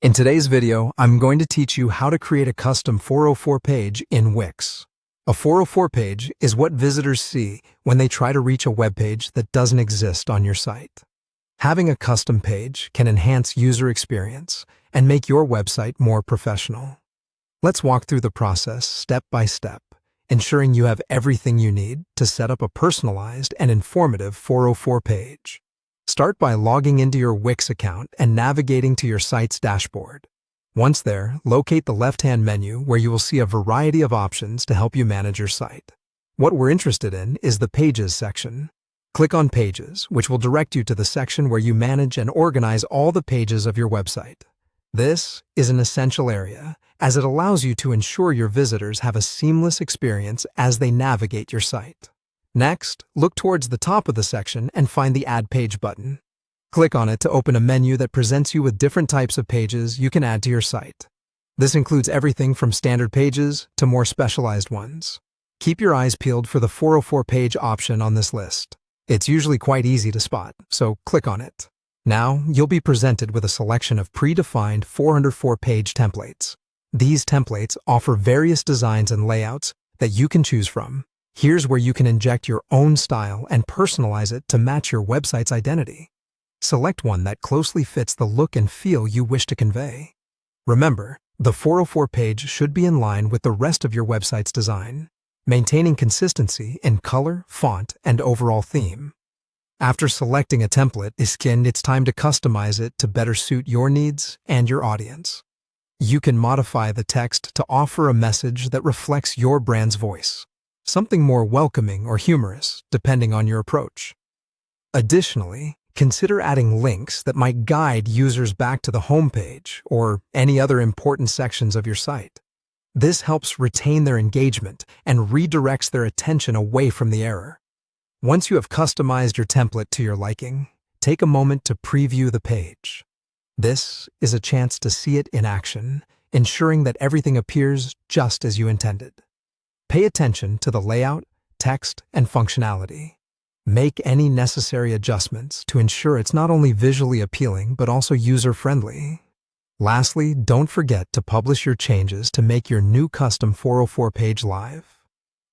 In today's video, I'm going to teach you how to create a custom 404 page in Wix. A 404 page is what visitors see when they try to reach a web page that doesn't exist on your site. Having a custom page can enhance user experience and make your website more professional. Let's walk through the process step by step, ensuring you have everything you need to set up a personalized and informative 404 page. Start by logging into your Wix account and navigating to your site's dashboard. Once there, locate the left-hand menu where you will see a variety of options to help you manage your site. What we're interested in is the Pages section. Click on Pages, which will direct you to the section where you manage and organize all the pages of your website. This is an essential area, as it allows you to ensure your visitors have a seamless experience as they navigate your site. Next, look towards the top of the section and find the Add Page button. Click on it to open a menu that presents you with different types of pages you can add to your site. This includes everything from standard pages to more specialized ones. Keep your eyes peeled for the 404 page option on this list. It's usually quite easy to spot, so click on it. Now, you'll be presented with a selection of predefined 404 page templates. These templates offer various designs and layouts that you can choose from. Here's where you can inject your own style and personalize it to match your website's identity. Select one that closely fits the look and feel you wish to convey. Remember, the 404 page should be in line with the rest of your website's design, maintaining consistency in color, font, and overall theme. After selecting a template, it's time to customize it to better suit your needs and your audience. You can modify the text to offer a message that reflects your brand's voice, something more welcoming or humorous, depending on your approach. Additionally, consider adding links that might guide users back to the homepage or any other important sections of your site. This helps retain their engagement and redirects their attention away from the error. Once you have customized your template to your liking, take a moment to preview the page. This is a chance to see it in action, ensuring that everything appears just as you intended. Pay attention to the layout, text, and functionality. Make any necessary adjustments to ensure it's not only visually appealing but also user-friendly. Lastly, don't forget to publish your changes to make your new custom 404 page live.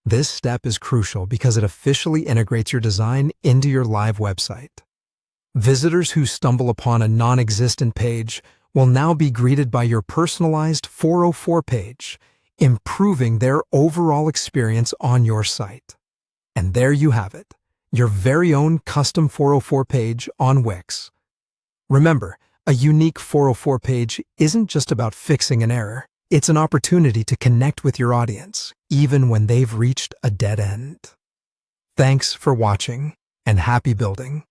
This step is crucial because it officially integrates your design into your live website. Visitors who stumble upon a non-existent page will now be greeted by your personalized 404 page, improving their overall experience on your site. And there you have it, your very own custom 404 page on Wix. Remember, a unique 404 page isn't just about fixing an error. It's an opportunity to connect with your audience, even when they've reached a dead end. Thanks for watching, and happy building.